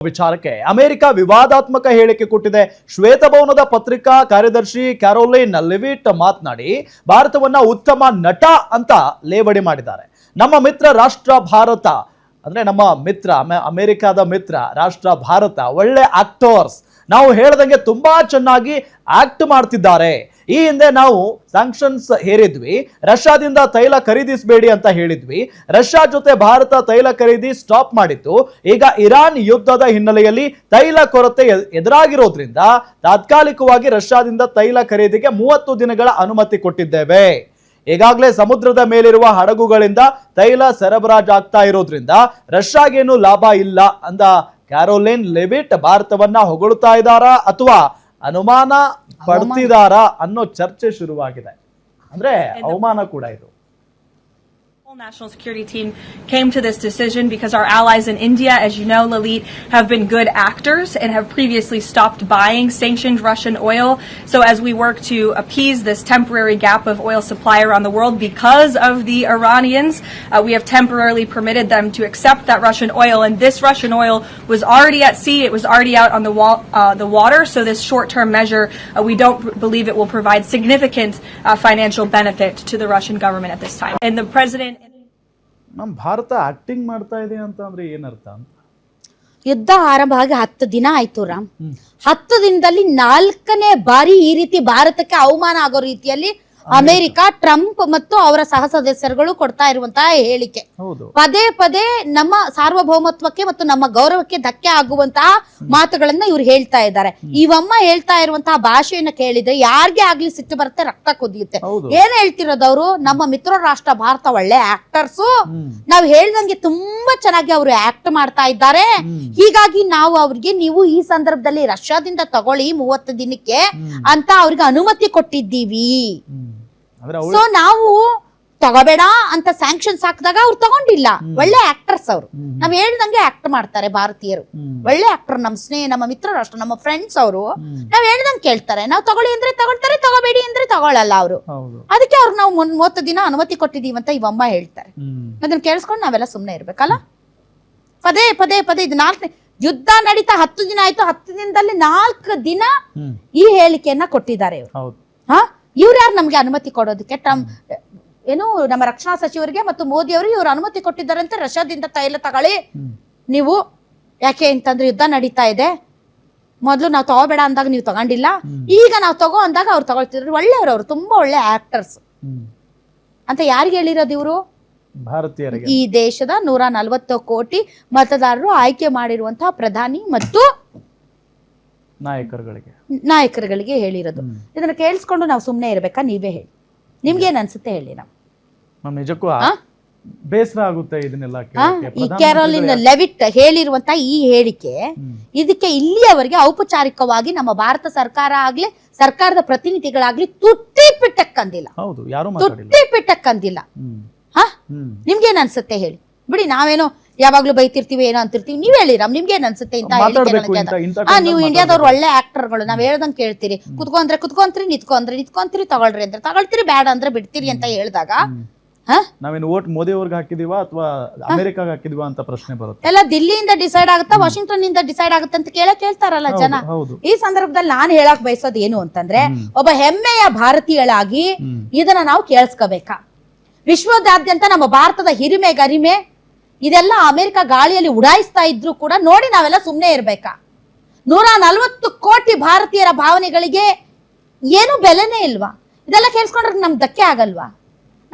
ವಿಚಾರಕ್ಕೆ ಅಮೆರಿಕ ವಿವಾದಾತ್ಮಕ ಹೇಳಿಕೆ ಕೊಟ್ಟಿದೆ. ಶ್ವೇತಭವನದ ಪತ್ರಿಕಾ ಕಾರ್ಯದರ್ಶಿ ಕ್ಯಾರೋಲಿನ್ ಲೆವಿಟ್ ಮಾತನಾಡಿ ಭಾರತವನ್ನ ಉತ್ತಮ ನಟ ಅಂತ ಲೇವಡಿ ಮಾಡಿದ್ದಾರೆ. ನಮ್ಮ ಮಿತ್ರ ರಾಷ್ಟ್ರ ಭಾರತ ಅಂದ್ರೆ ನಮ್ಮ ಮಿತ್ರ ಅಮೆರಿಕದ ಮಿತ್ರ ರಾಷ್ಟ್ರ ಭಾರತ ಒಳ್ಳೆ ಆಕ್ಟರ್ಸ್, ನಾವು ಹೇಳ್ದಂಗೆ ತುಂಬಾ ಚೆನ್ನಾಗಿ ಆಕ್ಟ್ ಮಾಡ್ತಿದ್ದಾರೆ. ಈ ಹಿಂದೆ ನಾವು ಸ್ಯಾಂಕ್ಷನ್ಸ್ ಹೇರಿದ್ವಿ, ರಷ್ಯಾದಿಂದ ತೈಲ ಖರೀದಿಸಬೇಡಿ ಅಂತ ಹೇಳಿದ್ವಿ. ರಷ್ಯಾ ಜೊತೆ ಭಾರತ ತೈಲ ಖರೀದಿ ಸ್ಟಾಪ್ ಮಾಡಿತ್ತು. ಈಗ ಇರಾನ್ ಯುದ್ಧದ ಹಿನ್ನೆಲೆಯಲ್ಲಿ ತೈಲ ಕೊರತೆ ಎದುರಾಗಿರೋದ್ರಿಂದ ತಾತ್ಕಾಲಿಕವಾಗಿ ರಷ್ಯಾದಿಂದ ತೈಲ ಖರೀದಿಗೆ 30 ದಿನಗಳ ಅನುಮತಿ ಕೊಟ್ಟಿದ್ದೇವೆ. ಈಗಾಗಲೇ ಸಮುದ್ರದ ಮೇಲಿರುವ ಹಡಗುಗಳಿಂದ ತೈಲ ಸರಬರಾಜಾಗ್ತಾ ಇರೋದ್ರಿಂದ ರಷ್ಯಾಗೇನು ಲಾಭ ಇಲ್ಲ ಅಂದ ಕ್ಯಾರೋಲಿನ್ ಲೆವಿಟ್ ಭಾರತವನ್ನ ಹೊಗಳುತ್ತಾ ಇದ್ದಾರಾ ಅಥವಾ ಅನುಮಾನ ಪಡ್ತಿದಾರಾ ಅನ್ನೋ ಚರ್ಚೆ ಶುರುವಾಗಿದೆ. ಅಂದ್ರೆ ಅವಮಾನ ಕೂಡ ಇದು. National security team came to this decision because our allies in India, as you know, Lalit, have been good actors and have previously stopped buying sanctioned Russian oil. So as we work to appease this temporary gap of oil supply around the world because of the Iranians, we have temporarily permitted them to accept that Russian oil. And this Russian oil was already at sea. It was already out on the water. So this short-term measure, we don't believe it will provide significant financial benefit to the Russian government at this time. And the president... ನಮ್ಮ Bharat acting ಮಾಡ್ತಾ ಇದೆ ಅಂತ ಅಂದ್ರೆ ಏನರ್ಥ? ಯುದ್ಧ ಆರಂಭ ಆಗಿ 10 ದಿನ ಆಯ್ತು ರಾಮ್. 10 ದಿನದಲ್ಲಿ 4ನೇ ಬಾರಿ ಈ ರೀತಿ ಭಾರತಕ್ಕೆ ಅವಮಾನ ಆಗೋ ರೀತಿಯಲ್ಲಿ ಅಮೆರಿಕ, ಟ್ರಂಪ್ ಮತ್ತು ಅವರ ಸಹ ಸದಸ್ಯರುಗಳು ಕೊಡ್ತಾ ಇರುವಂತಹ ಹೇಳಿಕೆ ಪದೇ ಪದೇ ನಮ್ಮ ಸಾರ್ವಭೌಮತ್ವಕ್ಕೆ ಮತ್ತು ನಮ್ಮ ಗೌರವಕ್ಕೆ ಧಕ್ಕೆ ಆಗುವಂತಹ ಮಾತುಗಳನ್ನ ಇವ್ರು ಹೇಳ್ತಾ ಇದ್ದಾರೆ. ಇವಮ್ಮ ಹೇಳ್ತಾ ಇರುವಂತಹ ಭಾಷೆಯನ್ನ ಕೇಳಿದ್ರೆ ಯಾರಿಗೆ ಆಗ್ಲಿ ಸಿಟ್ಟು ಬರುತ್ತೆ, ರಕ್ತ ಕುದಿಯುತ್ತೆ. ಏನ್ ಹೇಳ್ತಿರೋದವ್ರು? ನಮ್ಮ ಮಿತ್ರ ರಾಷ್ಟ್ರ ಭಾರತ ಒಳ್ಳೆ ಆಕ್ಟರ್ಸು, ನಾವ್ ಹೇಳ್ದಂಗೆ ತುಂಬಾ ಚೆನ್ನಾಗಿ ಅವರು ಆಕ್ಟ್ ಮಾಡ್ತಾ ಇದ್ದಾರೆ. ಹೀಗಾಗಿ ನಾವು ಅವ್ರಿಗೆ ನೀವು ಈ ಸಂದರ್ಭದಲ್ಲಿ ರಷ್ಯಾದಿಂದ ತಗೊಳ್ಳಿ 30 ದಿನಕ್ಕೆ ಅಂತ ಅವ್ರಿಗೆ ಅನುಮತಿ ಕೊಟ್ಟಿದ್ದೀವಿ. ಸೊ ನಾವು ತಗೋಬೇಡ ಅಂತ ಸ್ಯಾಂಕ್ಷನ್ಸ್ ಹಾಕಿದಾಗ ಅವ್ರು ತಗೊಂಡಿಲ್ಲ. ಒಳ್ಳೆ ಆಕ್ಟರ್ಸ್ ಅವರು, ನಾವ್ ಹೇಳ್ದಂಗೆ ಆಕ್ಟ್ ಮಾಡ್ತಾರೆ ಭಾರತೀಯರು. ಒಳ್ಳೆ ಆಕ್ಟರ್, ನಮ್ಮ ಸ್ನೇಹ, ನಮ್ಮ ಮಿತ್ರ ರಾಷ್ಟ್ರ, ನಮ್ಮ ಫ್ರೆಂಡ್ಸ್ ಅವರು. ನಾವ್ ಹೇಳ್ದಂಗೆ ಕೇಳ್ತಾರೆ. ನಾವು ತಗೊಳ್ಳಿ ಅಂದ್ರೆ ತಗೊಳ್ತಾರೆ, ತಗೋಬೇಡಿ ಅಂದ್ರೆ ತಗೊಳ್ಳಲ್ಲ ಅವರು. ಅದಕ್ಕೆ ಅವ್ರಿಗೆ ನಾವು 30 ದಿನ ಅನುಮತಿ ಕೊಟ್ಟಿದೀವಿ ಅಂತ ಇವಮ್ಮ ಹೇಳ್ತಾರೆ. ಅದನ್ನ ಕೇಳಿಸ್ಕೊಂಡು ನಾವೆಲ್ಲ ಸುಮ್ನೆ ಇರ್ಬೇಕಲ್ಲ? ಪದೇ ಪದೇ ಪದೇ ಇದು 4ನೇ ಯುದ್ಧ ನಡೀತಾ 10 ದಿನ ಆಯ್ತು. 10 ದಿನದಲ್ಲಿ 4 ದಿನ ಈ ಹೇಳಿಕೆಯನ್ನ ಕೊಟ್ಟಿದ್ದಾರೆ ಇವರು. ಇವ್ರು ಯಾರು ನಮ್ಗೆ ಅನುಮತಿ ಕೊಡೋದಕ್ಕೆ? ಏನು ನಮ್ಮ ರಕ್ಷಣಾ ಸಚಿವರಿಗೆ ಮತ್ತು ಮೋದಿ ಅವರು ಇವ್ರು ಅನುಮತಿ ಕೊಟ್ಟಿದ್ದಾರೆ ಅಂತ ರಷ್ಯಾದಿಂದ ತೈಲ ತಗೊಳ್ಳಿ ನೀವು. ಯಾಕೆ ಅಂತಂದ್ರೆ ಯುದ್ಧ ನಡೀತಾ ಇದೆ. ಮೊದಲು ನಾವು ತಗೋಬೇಡ ಅಂದಾಗ ನೀವು ತಗೊಂಡಿಲ್ಲ, ಈಗ ನಾವು ತಗೋ ಅಂದಾಗ ಅವ್ರು ತಗೊಳ್ತಿದ್ರು. ಒಳ್ಳೆಯವರು, ಅವ್ರು ತುಂಬಾ ಒಳ್ಳೆ ಆಕ್ಟರ್ಸ್ ಅಂತ ಯಾರಿಗೆ ಹೇಳಿರೋದು ಇವರು? ಭಾರತೀಯರಿಗೆ. ಈ ದೇಶದ 140 ಕೋಟಿ ಮತದಾರರು ಆಯ್ಕೆ ಮಾಡಿರುವಂತಹ ಪ್ರಧಾನಿ ಮತ್ತು ನಾಯಕರುಗಳಿಗೆ ಹೇಳಿರೋದು. ಇದನ್ನ ಕೇಳಿಸ್ಕೊಂಡು ನಾವು ಸುಮ್ನೆ ಇರ್ಬೇಕಾ? ನೀವೇ ಹೇಳಿ, ನಿಮ್ಗೇನ್ ಅನ್ಸುತ್ತೆ ಹೇಳಿ. ನಾವು ನಿಜಕ್ಕೂ ಬೇಸರ ಆಗುತ್ತೆ ಇದನ್ನೆಲ್ಲ. ಈ ಕ್ಯಾರೋಲಿನ್ ಲೆವಿಟ್ ಹೇಳಿರುವಂತ ಈ ಹೇಳಿಕೆ, ಇದಕ್ಕೆ ಇಲ್ಲಿಯವರೆಗೆ ಔಪಚಾರಿಕವಾಗಿ ನಮ್ಮ ಭಾರತ ಸರ್ಕಾರ ಆಗ್ಲಿ, ಸರ್ಕಾರದ ಪ್ರತಿನಿಧಿಗಳಾಗ್ಲಿ ತುಟ್ಟಿ ಪಿಟ್ಟಕ್ಕಂದಿಲ್ಲ. ತುಟ್ಟಿ ಪಿಟ್ಟಕ್ಕಂದಿಲ್ಲ. ನಿಮ್ಗೇನ್ ಅನ್ಸುತ್ತೆ ಹೇಳಿ? ಬಿಡಿ, ನಾವೇನೋ ಯಾವಾಗ್ಲೂ ಬೈತಿರ್ತೀವಿ, ಏನೋ ಅಂತಿರ್ತೀವಿ. ನೀವ್ ಹೇಳಿರಾಮ್, ನಿಮ್ಗೇನ್ ಅನ್ಸುತ್ತೆ ಇಂತ ನೀವು ಇಂಡಿಯಾದವ್ರು ಒಳ್ಳೆ ಆಕ್ಟರ್ಗಳು, ನಾವ್ ಹೇಳ್ದಂಗೆ ಕೇಳ್ತೀರಿ. ಕುತ್ಕೊಂತ್ರಿ, ನಿತ್ಕೊಂತ್ರಿ, ತಗೊಳ್ರಿ ಅಂದ್ರೆ ತಗೊಳ್ತೀರಿ, ಬೇಡ ಅಂದ್ರೆ ಬಿಡ್ತೀರಿ ಅಂತ ಹೇಳಿದಾಗ ನಾವೇನು ವೋಟ್ ಮೋದಿ ಅವ್ರಿಗೆ ಹಾಕಿದೀವಾ ಅಥವಾ ಅಮೆರಿಕಾಗೆ ಹಾಕಿದೀವಾ ಅಂತ ಪ್ರಶ್ನೆ ಬರುತ್ತೆ. ಎಲ್ಲ ದಿಲ್ಲಿಯಿಂದ ಡಿಸೈಡ್ ಆಗುತ್ತಾ, ವಾಷಿಂಗ್ಟನ್ ಇಂದ ಡಿಸೈಡ್ ಆಗುತ್ತೆ ಅಂತ ಕೇಳ್ತಾರಲ್ಲ ಜನ. ಈ ಸಂದರ್ಭದಲ್ಲಿ ನಾನು ಹೇಳಕ್ ಬಯಸೋದು ಏನು ಅಂತಂದ್ರೆ, ಒಬ್ಬ ಹೆಮ್ಮೆಯ ಭಾರತೀಯಳಾಗಿ ಇದನ್ನ ನಾವು ಕೇಳಿಸ್ಕೋಬೇಕಾ? ವಿಶ್ವದಾದ್ಯಂತ ನಮ್ಮ ಭಾರತದ ಹಿರಿಮೆ ಗರಿಮೆ ಇದೆಲ್ಲ ಅಮೆರಿಕ ಗಾಳಿಯಲ್ಲಿ ಉಡಾಯಿಸ್ತಾ ಇದ್ರು ಕೂಡ ನೋಡಿ ನಾವೆಲ್ಲ ಸುಮ್ಮನೆ ಇರ್ಬೇಕಾ? 140 ಕೋಟಿ ಭಾರತೀಯರ ಭಾವನೆಗಳಿಗೆ ಏನು ಬೆಲೆನೇ ಇಲ್ವಾ? ಇದೆಲ್ಲ ಕೇಳಿಸ್ಕೊಂಡ್ರೆ ನಮ್ಗೆ ಧಕ್ಕೆ ಆಗಲ್ವಾ?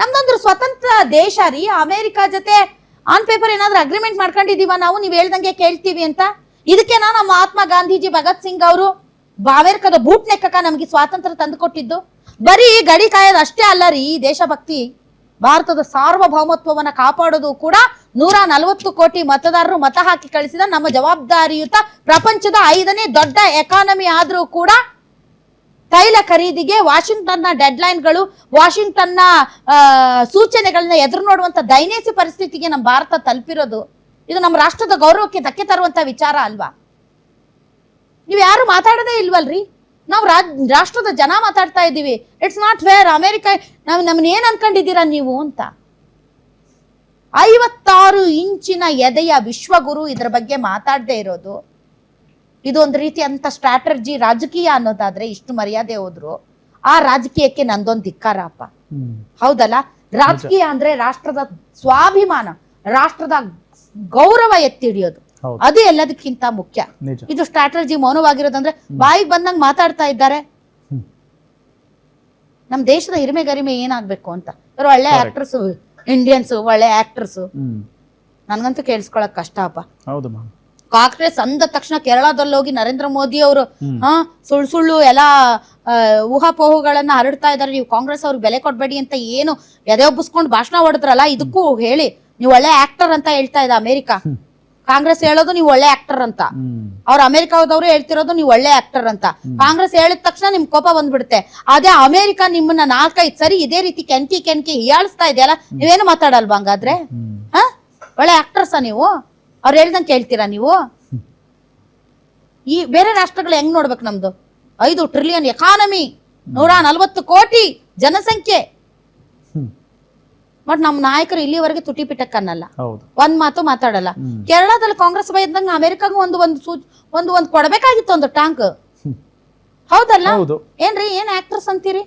ನಮ್ದೊಂದು ಸ್ವತಂತ್ರ ದೇಶ ರೀ. ಅಮೆರಿಕ ಜೊತೆ ಆನ್ ಪೇಪರ್ ಏನಾದ್ರೂ ಅಗ್ರಿಮೆಂಟ್ ಮಾಡ್ಕೊಂಡಿದೀವ ನಾವು? ನೀವ್ ಹೇಳ್ದಂಗೆ ಕೇಳ್ತೀವಿ ಅಂತ. ಇದಕ್ಕೆ ನಮ್ಮ ಮಹಾತ್ಮ ಗಾಂಧೀಜಿ, ಭಗತ್ ಸಿಂಗ್ ಅವರು ಅಮೆರಿಕದ ಬೂಟ್ ನೆಕ್ಕಕ ನಮ್ಗೆ ಸ್ವಾತಂತ್ರ್ಯ ತಂದು ಕೊಟ್ಟಿದ್ದು. ಬರೀ ಗಡಿ ಕಾಯೋದು ಅಷ್ಟೇ ಅಲ್ಲ ರೀ ದೇಶಭಕ್ತಿ. ಭಾರತದ ಸಾರ್ವಭೌಮತ್ವವನ್ನು ಕಾಪಾಡೋದು ಕೂಡ 140 ಕೋಟಿ ಮತದಾರರು ಮತ ಹಾಕಿ ಕಳಿಸಿದ ನಮ್ಮ ಜವಾಬ್ದಾರಿಯುತ ಪ್ರಪಂಚದ 5ನೇ ದೊಡ್ಡ ಎಕಾನಮಿ ಆದ್ರೂ ಕೂಡ ತೈಲ ಖರೀದಿಗೆ ವಾಷಿಂಗ್ಟನ್ನ ಡೆಡ್ಲೈನ್ಗಳು, ವಾಷಿಂಗ್ಟನ್ನ ಸೂಚನೆಗಳನ್ನ ಎದುರು ನೋಡುವಂತ ದೈನೇಸಿ ಪರಿಸ್ಥಿತಿಗೆ ನಮ್ಮ ಭಾರತ ತಲುಪಿರೋದು ಇದು ನಮ್ಮ ರಾಷ್ಟ್ರದ ಗೌರವಕ್ಕೆ ಧಕ್ಕೆ ತರುವಂತ ವಿಚಾರ ಅಲ್ವಾ? ನೀವು ಯಾರು ಮಾತಾಡೋದೇ ಇಲ್ವಲ್ರಿ? ನಾವು ರಾಷ್ಟ್ರದ ಜನ ಮಾತಾಡ್ತಾ ಇದ್ದೀವಿ. It's not fair. ಅಮೆರಿಕ ನಮ್ಮನ್ನ ಏನ್ ಅನ್ಕೊಂಡಿದ್ದೀರಾ ನೀವು ಅಂತ. 56 ಇಂಚಿನ ಎದೆಯ ವಿಶ್ವಗುರು ಇದರ ಬಗ್ಗೆ ಮಾತಾಡದೇ ಇರೋದು ಇದು ಒಂದು ರೀತಿ ಅಂತ ಸ್ಟ್ರಾಟರ್ಜಿ ರಾಜಕೀಯ ಅನ್ನೋದಾದ್ರೆ ಇಷ್ಟು ಮರ್ಯಾದೆ ಹೋದ್ರು ಆ ರಾಜಕೀಯಕ್ಕೆ ನಂದೊಂದು ಧಿಕ್ಕಾರ ಅಪ್ಪ. ಹೌದಲ್ಲ, ರಾಜಕೀಯ ಅಂದ್ರೆ ರಾಷ್ಟ್ರದ ಸ್ವಾಭಿಮಾನ, ರಾಷ್ಟ್ರದ ಗೌರವ ಎತ್ತಿ ಹಿಡಿಯೋದು, ಅದು ಎಲ್ಲದಕ್ಕಿಂತ ಮುಖ್ಯ. ಇದು ಸ್ಟ್ರಾಟರ್ಜಿ ಮೌನವಾಗಿರೋದಂದ್ರೆ ಬಾಯಿಗೆ ಬಂದಂಗ್ ಮಾತಾಡ್ತಾ ಇದ್ದಾರೆ. ನಮ್ ದೇಶದ ಹಿರಿಮೆ ಗರಿಮೆ ಏನಾಗ್ಬೇಕು ಅಂತ. ಇವರು ಒಳ್ಳೆ ಆಕ್ಟರ್ಸ್, ಇಂಡಿಯನ್ಸ್ ಒಳ್ಳೆ ಆಕ್ಟರ್ಸ್, ನನ್ಗಂತೂ ಕೇಳಿಸ್ಕೊಳಕ್ ಕಷ್ಟ ಅಪ್ಪ. ಕಾಂಗ್ರೆಸ್ ಅಂದ ತಕ್ಷಣ ಕೇರಳದಲ್ಲಿ ಹೋಗಿ ನರೇಂದ್ರ ಮೋದಿ ಅವರು ಸುಳ್ಳು ಸುಳ್ಳು ಎಲ್ಲ ಊಹಾಪೋಹಗಳನ್ನ ಹರಡ್ತಾ ಇದಾರೆ. ನೀವು ಕಾಂಗ್ರೆಸ್ ಅವ್ರಿಗೆ ಬೆಲೆ ಕೊಡ್ಬೇಡಿ ಅಂತ ಏನು ಎದೆ ಒಬ್ಬಿಸ್ಕೊಂಡು ಭಾಷಣ ಹೊಡೆದ್ರಲ್ಲ, ಇದಕ್ಕೂ ಹೇಳಿ ನೀವು ಒಳ್ಳೆ ಆಕ್ಟರ್ ಅಂತ ಹೇಳ್ತಾ ಇದ್ದ ಅಮೆರಿಕ. ಕಾಂಗ್ರೆಸ್ ಹೇಳೋದು ನೀವು ಒಳ್ಳೆ ಆಕ್ಟರ್ ಅಂತ, ಅವ್ರು ಅಮೆರಿಕಾದವರು ಹೇಳ್ತಿರೋದು ನೀವು ಒಳ್ಳೆ ಆಕ್ಟರ್ ಅಂತ. ಕಾಂಗ್ರೆಸ್ ಹೇಳಿದ ತಕ್ಷಣ ನಿಮ್ ಕೋಪ ಬಂದ್ಬಿಡುತ್ತೆ. ಅದೇ ಅಮೆರಿಕ ನಿಮ್ಮನ್ನ 4-5 ಸರಿ ಇದೇ ರೀತಿ ಕೆಣಕಿ ಹೀಯಾಳಿಸ್ತಾ ಇದೆಯಲ್ಲ, ನೀವೇನು ಮಾತಾಡಲ್ವಾ ಹಂಗಾದ್ರೆ? ಒಳ್ಳೆ ಆಕ್ಟರ್ಸಾ ನೀವು? ಅವ್ರು ಹೇಳ್ದಂಗೆ ಕೇಳ್ತೀರಾ ನೀವು? ಈ ಬೇರೆ ರಾಷ್ಟ್ರಗಳು ಹೆಂಗ್ ನೋಡ್ಬೇಕು? ನಮ್ದು 5 ಟ್ರಿಲಿಯನ್ ಎಕಾನಮಿ, 140 ಕೋಟಿ ಜನಸಂಖ್ಯೆ, ಬಟ್ ನಮ್ ನಾಯಕರು ಇಲ್ಲಿವರೆಗೆ ತುಟಿ ಪಿಟಕ್ಕನ್ನಲ್ಲ, ಒಂದ್ ಮಾತು ಮಾತಾಡಲ್ಲ. ಕೇರಳದಲ್ಲಿ ಕಾಂಗ್ರೆಸ್ ಬೈದಂಗ ಅಮೆರಿಕಾಗೂ ಒಂದು ಕೊಡ್ಬೇಕಾಗಿತ್ತು, ಒಂದು ಟ್ಯಾಂಕ್. ಹೌದಲ್ಲ? ಏನ್ರಿ ಏನ್ ಆಕ್ಟರ್ಸ್ ಅಂತೀರಿ?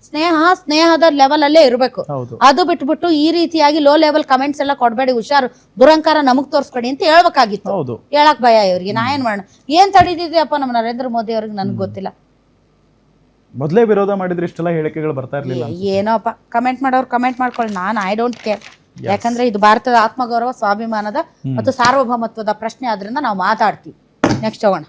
ಸ್ನೇಹದ ಲೆವೆಲ್ ಅಲ್ಲೇ ಇರ್ಬೇಕು. ಅದು ಬಿಟ್ಬಿಟ್ಟು ಈ ರೀತಿಯಾಗಿ ಲೋ ಲೆವೆಲ್ ಕಮೆಂಟ್ಸ್ ಎಲ್ಲ ಕೊಡ್ಬೇಡಿ, ಹುಷಾರು, ದುರಂಕಾರ ನಮಗ್ ತೋರ್ಸ್ಕೊಡಿ ಅಂತ ಹೇಳ್ಬೇಕಾಗಿತ್ತು. ಹೇಳಕ್ ಭಯ ಇವ್ರಿಗೆ. ನಾ ಏನ್ ಮಾಡೋಣ? ಏನ್ ತಡೀತಿದ್ಯಪ್ಪ ನಮ್ಮ ನರೇಂದ್ರ ಮೋದಿ ಅವ್ರಿಗೆ ನನ್ಗೆ ಗೊತ್ತಿಲ್ಲ. ಮೊದಲೇ ವಿರೋಧ ಮಾಡಿದ್ರೆ ಇಷ್ಟೆಲ್ಲ ಹೇಳಿಕೆಗಳು ಬರ್ತಾ ಇರ್ಲಿಲ್ಲ. ಏನೋಪ್ಪ, ಕಮೆಂಟ್ ಮಾಡೋರು ಕಮೆಂಟ್ ಮಾಡ್ಕೊಳ್ಳಿ, ನಾನು ಐ ಡೋಂಟ್ ಕೇರ್. ಯಾಕಂದ್ರೆ ಇದು ಭಾರತದ ಆತ್ಮಗೌರವ, ಸ್ವಾಭಿಮಾನದ ಮತ್ತು ಸಾರ್ವಭೌಮತ್ವದ ಪ್ರಶ್ನೆ, ಆದ್ರಿಂದ ನಾವು ಮಾತಾಡ್ತೀವಿ. ನೆಕ್ಸ್ಟ್ ಹೋಗೋಣ.